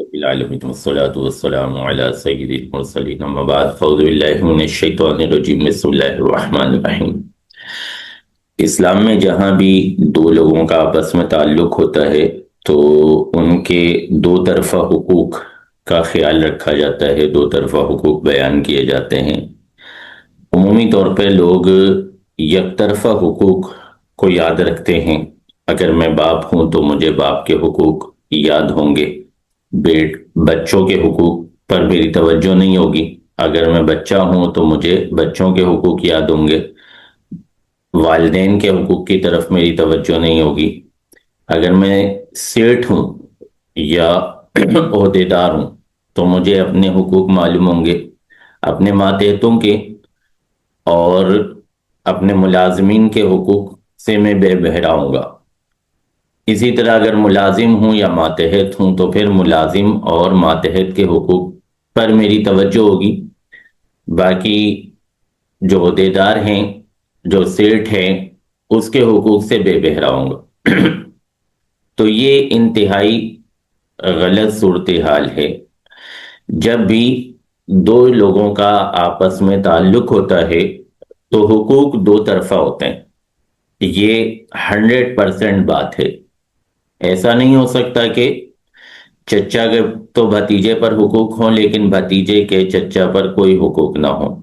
رب العالمين والصلاة والسلام على سيد المرسلين أما بعد فأعوذ بالله من الشيطان الرجيم بسم الله الرحمن الرحیم۔ اسلام میں جہاں بھی دو لوگوں کا آپس میں تعلق ہوتا ہے تو ان کے دو طرفہ حقوق کا خیال رکھا جاتا ہے، دو طرفہ حقوق بیان کیے جاتے ہیں۔ عمومی طور پہ لوگ یک طرفہ حقوق کو یاد رکھتے ہیں۔ اگر میں باپ ہوں تو مجھے باپ کے حقوق یاد ہوں گے، بچوں کے حقوق پر میری توجہ نہیں ہوگی۔ اگر میں بچہ ہوں تو مجھے بچوں کے حقوق یاد ہوں گے، والدین کے حقوق کی طرف میری توجہ نہیں ہوگی۔ اگر میں سیٹھ ہوں یا عہدیدار ہوں تو مجھے اپنے حقوق معلوم ہوں گے، اپنے ماتحتوں کے اور اپنے ملازمین کے حقوق سے میں بے بہرا ہوں گا۔ اسی طرح اگر ملازم ہوں یا ماتحت ہوں تو پھر ملازم اور ماتحت کے حقوق پر میری توجہ ہوگی۔ باقی جو عہدیدار ہیں، جو سیٹھ ہیں، اس کے حقوق سے بے بہرا ہوں گا۔ تو یہ انتہائی غلط صورتحال ہے۔ جب بھی دو لوگوں کا آپس میں تعلق ہوتا ہے تو حقوق دو طرفہ ہوتے ہیں، یہ 100% بات ہے۔ ایسا نہیں ہو سکتا کہ چچا کے تو بھتیجے پر حقوق ہوں لیکن بھتیجے کے چچا پر کوئی حقوق نہ ہوں۔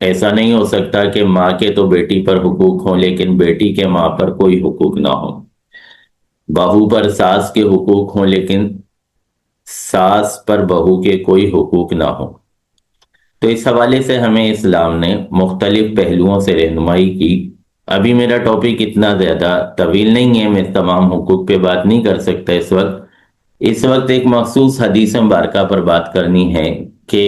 ایسا نہیں ہو سکتا کہ ماں کے تو بیٹی پر حقوق ہوں لیکن بیٹی کے ماں پر کوئی حقوق نہ ہوں۔ بہو پر ساس کے حقوق ہوں لیکن ساس پر بہو کے کوئی حقوق نہ ہوں۔ تو اس حوالے سے ہمیں اسلام نے مختلف پہلوؤں سے رہنمائی کی۔ ابھی میرا ٹاپک اتنا زیادہ طویل نہیں ہے، میں تمام حقوق پہ بات نہیں کر سکتا اس وقت ایک مخصوص حدیث مبارکہ پر بات کرنی ہے کہ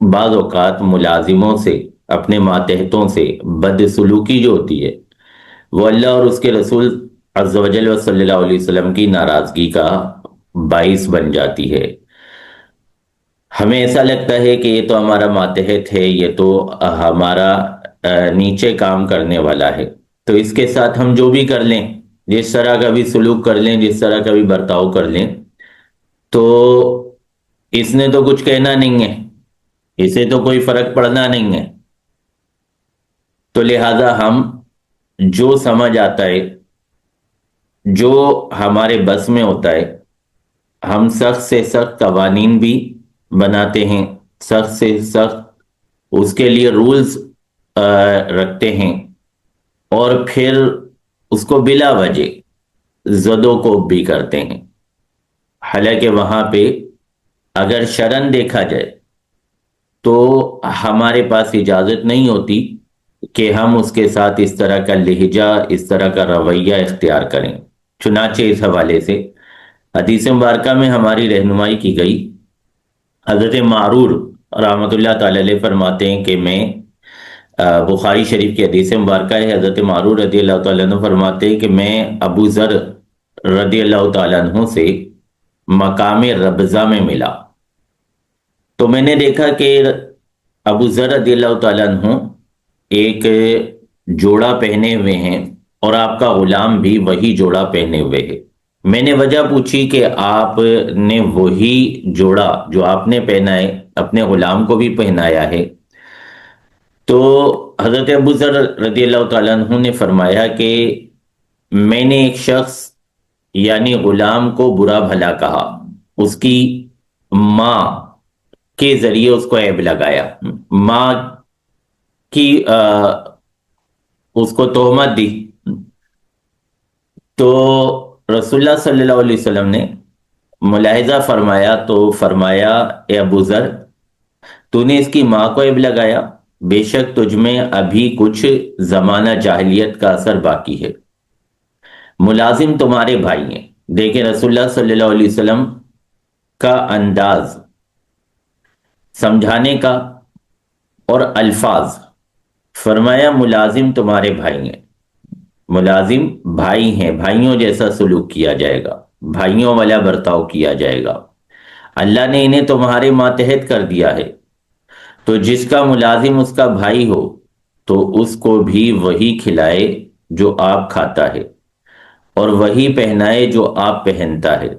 بعض اوقات ملازموں سے، اپنے ماتحتوں سے بدسلوکی جو ہوتی ہے وہ اللہ اور اس کے رسول عز و جل و صلی اللہ علیہ وسلم کی ناراضگی کا باعث بن جاتی ہے۔ ہمیں ایسا لگتا ہے کہ یہ تو ہمارا ماتحت ہے، یہ تو ہمارا نیچے کام کرنے والا ہے، تو اس کے ساتھ ہم جو بھی کر لیں، جس طرح کا بھی سلوک کر لیں، جس طرح کا بھی برتاؤ کر لیں، تو اس نے تو کچھ کہنا نہیں ہے، اسے تو کوئی فرق پڑنا نہیں ہے۔ تو لہٰذا ہم جو سمجھ آتا ہے، جو ہمارے بس میں ہوتا ہے، ہم سخت سے سخت قوانین بھی بناتے ہیں، سخت سے سخت اس کے لیے رولز رکھتے ہیں، اور پھر اس کو بلا وجہ زد و کوب بھی کرتے ہیں۔ حالانکہ وہاں پہ اگر شرعاً دیکھا جائے تو ہمارے پاس اجازت نہیں ہوتی کہ ہم اس کے ساتھ اس طرح کا لہجہ، اس طرح کا رویہ اختیار کریں۔ چنانچہ اس حوالے سے حدیث مبارکہ میں ہماری رہنمائی کی گئی۔ حضرت معرور رحمۃ اللہ تعالی علیہ فرماتے ہیں کہ میں، بخاری شریف کی حدیث مبارکہ ہے، حضرت معرور رضی اللہ تعالیٰ عنہ فرماتے ہیں کہ میں ابو ذر رضی اللہ تعالیٰ عنہ سے مقام ربضہ میں ملا، تو میں نے دیکھا کہ ابو ذر رضی اللہ تعالیٰ عنہ ایک جوڑا پہنے ہوئے ہیں اور آپ کا غلام بھی وہی جوڑا پہنے ہوئے ہے۔ میں نے وجہ پوچھی کہ آپ نے وہی جوڑا جو آپ نے پہنا ہے اپنے غلام کو بھی پہنایا ہے؟ تو حضرت ابو ذر رضی اللہ تعالیٰ عنہ نے فرمایا کہ میں نے ایک شخص یعنی غلام کو برا بھلا کہا، اس کی ماں کے ذریعے اس کو عیب لگایا، ماں کی اس کو تہمت دی۔ تو رسول اللہ صلی اللہ علیہ وسلم نے ملاحظہ فرمایا تو فرمایا، اے ابو ذر، تو نے اس کی ماں کو عیب لگایا، بے شک تجھ میں ابھی کچھ زمانہ جاہلیت کا اثر باقی ہے۔ ملازم تمہارے بھائی ہیں۔ دیکھیں رسول اللہ صلی اللہ علیہ وسلم کا انداز سمجھانے کا اور الفاظ، فرمایا ملازم تمہارے بھائی ہیں، ملازم بھائی ہیں، بھائیوں جیسا سلوک کیا جائے گا، بھائیوں والا برتاؤ کیا جائے گا۔ اللہ نے انہیں تمہارے ماتحت کر دیا ہے، تو جس کا ملازم اس کا بھائی ہو تو اس کو بھی وہی کھلائے جو آپ کھاتا ہے، اور وہی پہنائے جو آپ پہنتا ہے۔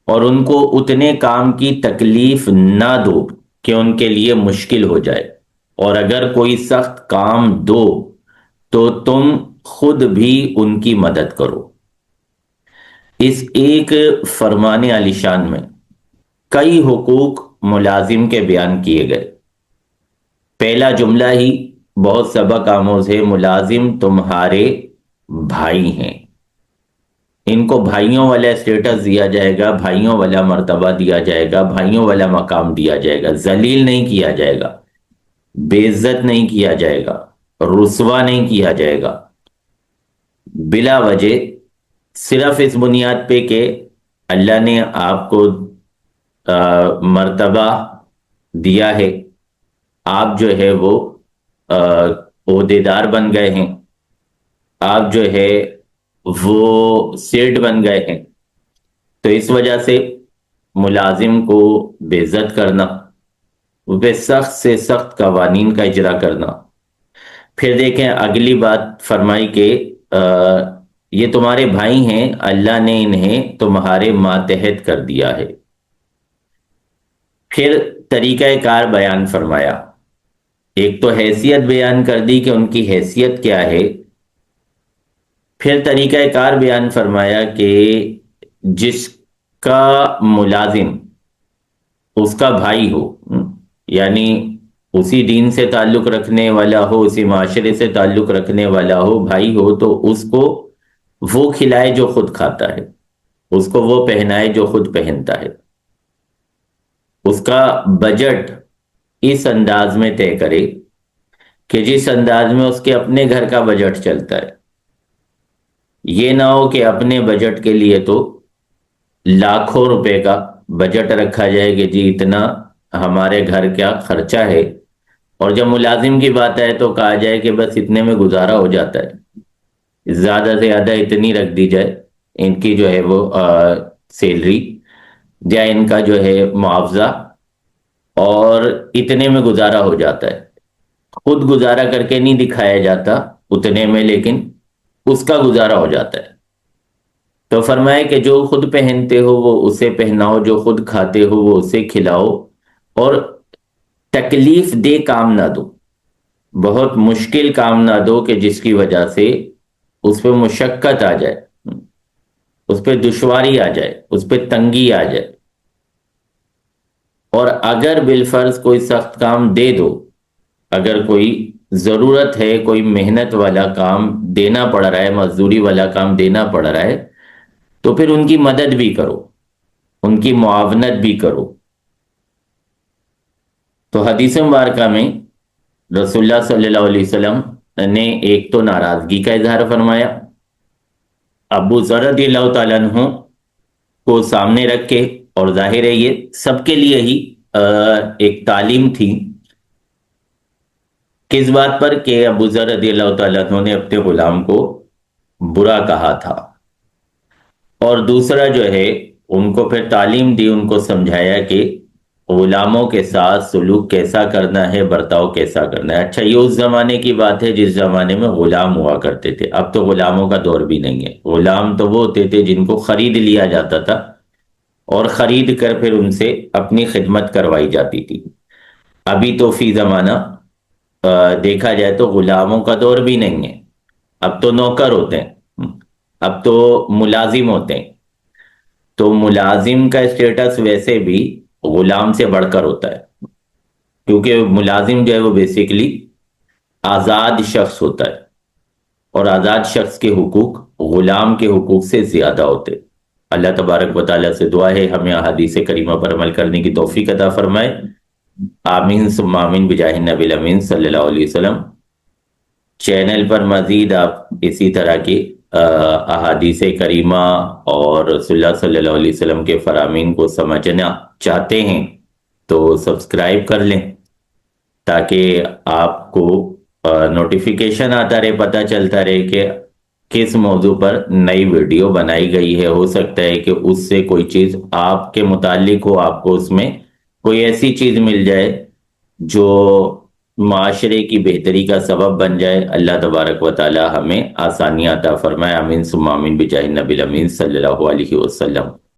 اور ان کو اتنے کام کی تکلیف نہ دو کہ ان کے لیے مشکل ہو جائے، اور اگر کوئی سخت کام دو تو تم خود بھی ان کی مدد کرو۔ اس ایک فرمان عالی شان میں کئی حقوق ملازم کے بیان کیے گئے۔ پہلا جملہ ہی بہت سبق آموز ہے، ملازم تمہارے بھائی ہیں، ان کو بھائیوں والا اسٹیٹس دیا جائے گا، بھائیوں والا مرتبہ دیا جائے گا، بھائیوں والا مقام دیا جائے گا، ذلیل نہیں کیا جائے گا، بے عزت نہیں کیا جائے گا، رسوا نہیں کیا جائے گا بلا وجہ، صرف اس بنیاد پہ کہ اللہ نے آپ کو مرتبہ دیا ہے، آپ جو ہے وہ عہدیدار بن گئے ہیں، آپ جو ہے وہ سیٹ بن گئے ہیں، تو اس وجہ سے ملازم کو بے عزت کرنا، اس پہ سخت سے سخت قوانین کا اجرا کرنا۔ پھر دیکھیں اگلی بات فرمائی کہ یہ تمہارے بھائی ہیں، اللہ نے انہیں تمہارے ماتحت کر دیا ہے۔ پھر طریقہ کار بیان فرمایا، ایک تو حیثیت بیان کر دی کہ ان کی حیثیت کیا ہے، پھر طریقہ کار بیان فرمایا کہ جس کا ملازم اس کا بھائی ہو، یعنی اسی دین سے تعلق رکھنے والا ہو، اسی معاشرے سے تعلق رکھنے والا ہو، بھائی ہو، تو اس کو وہ کھلائے جو خود کھاتا ہے، اس کو وہ پہنائے جو خود پہنتا ہے، اس کا بجٹ اس انداز میں طے کرے کہ جس انداز میں اس کے اپنے گھر کا بجٹ چلتا ہے۔ یہ نہ ہو کہ اپنے بجٹ کے لیے تو لاکھوں روپے کا بجٹ رکھا جائے کہ جی اتنا ہمارے گھر کیا خرچہ ہے، اور جب ملازم کی بات آئے تو کہا جائے کہ بس اتنے میں گزارا ہو جاتا ہے، زیادہ سے زیادہ اتنی رکھ دی جائے ان کی جو ہے وہ سیلری یا ان کا جو ہے معاوضہ، اور اتنے میں گزارا ہو جاتا ہے۔ خود گزارا کر کے نہیں دکھایا جاتا اتنے میں، لیکن اس کا گزارا ہو جاتا ہے۔ تو فرمائے کہ جو خود پہنتے ہو وہ اسے پہناؤ، جو خود کھاتے ہو وہ اسے کھلاؤ، اور تکلیف دے کام نہ دو، بہت مشکل کام نہ دو کہ جس کی وجہ سے اس پہ مشقت آ جائے، اس پہ دشواری آ جائے، اس پہ تنگی آ جائے۔ اور اگر بالفرض کوئی سخت کام دے دو، اگر کوئی ضرورت ہے، کوئی محنت والا کام دینا پڑ رہا ہے، مزدوری والا کام دینا پڑ رہا ہے، تو پھر ان کی مدد بھی کرو، ان کی معاونت بھی کرو۔ تو حدیث مبارکہ میں رسول اللہ صلی اللہ علیہ وسلم نے ایک تو ناراضگی کا اظہار فرمایا، ابو ذر رضی اللہ تعالیٰ عنہ کو سامنے رکھ کے، اور ظاہر ہے یہ سب کے لیے ہی ایک تعلیم تھی، کس بات پر کہ ابو ذر رضی اللہ تعالیٰ عنہ نے اپنے غلام کو برا کہا تھا، اور دوسرا جو ہے ان کو پھر تعلیم دی، ان کو سمجھایا کہ غلاموں کے ساتھ سلوک کیسا کرنا ہے، برتاؤ کیسا کرنا ہے۔ اچھا، یہ اس زمانے کی بات ہے جس زمانے میں غلام ہوا کرتے تھے، اب تو غلاموں کا دور بھی نہیں ہے۔ غلام تو وہ ہوتے تھے جن کو خرید لیا جاتا تھا، اور خرید کر پھر ان سے اپنی خدمت کروائی جاتی تھی۔ ابھی تو فی زمانہ دیکھا جائے تو غلاموں کا دور بھی نہیں ہے، اب تو نوکر ہوتے ہیں، اب تو ملازم ہوتے ہیں۔ تو ملازم کا اسٹیٹس ویسے بھی غلام سے بڑھ کر ہوتا ہے، کیونکہ ملازم جو ہے وہ بیسیکلی آزاد شخص ہوتا ہے، اور آزاد شخص کے حقوق غلام کے حقوق سے زیادہ ہوتے۔ اللہ تبارک و تعالیٰ سے دعا ہے ہمیں احادیث کریمہ پر عمل کرنے کی توفیق عطا فرمائے، آمین ثم آمین بجاہ النبی الامین صلی اللہ علیہ وسلم۔ چینل پر مزید آپ اسی طرح کی احادیث کریمہ اور رسول اللہ صلی اللہ علیہ وسلم کے فرامین کو سمجھنا چاہتے ہیں تو سبسکرائب کر لیں، تاکہ آپ کو نوٹیفیکیشن آتا رہے، پتہ چلتا رہے کہ کس موضوع پر نئی ویڈیو بنائی گئی ہے۔ ہو سکتا ہے کہ اس سے کوئی چیز آپ کے متعلق ہو، آپ کو اس میں کوئی ایسی چیز مل جائے جو معاشرے کی بہتری کا سبب بن جائے۔ اللہ تبارک و تعالی ہمیں آسانیاں عطا فرمائے، آمین ثم آمین بجاہ النبی الامین صلی اللہ علیہ وسلم۔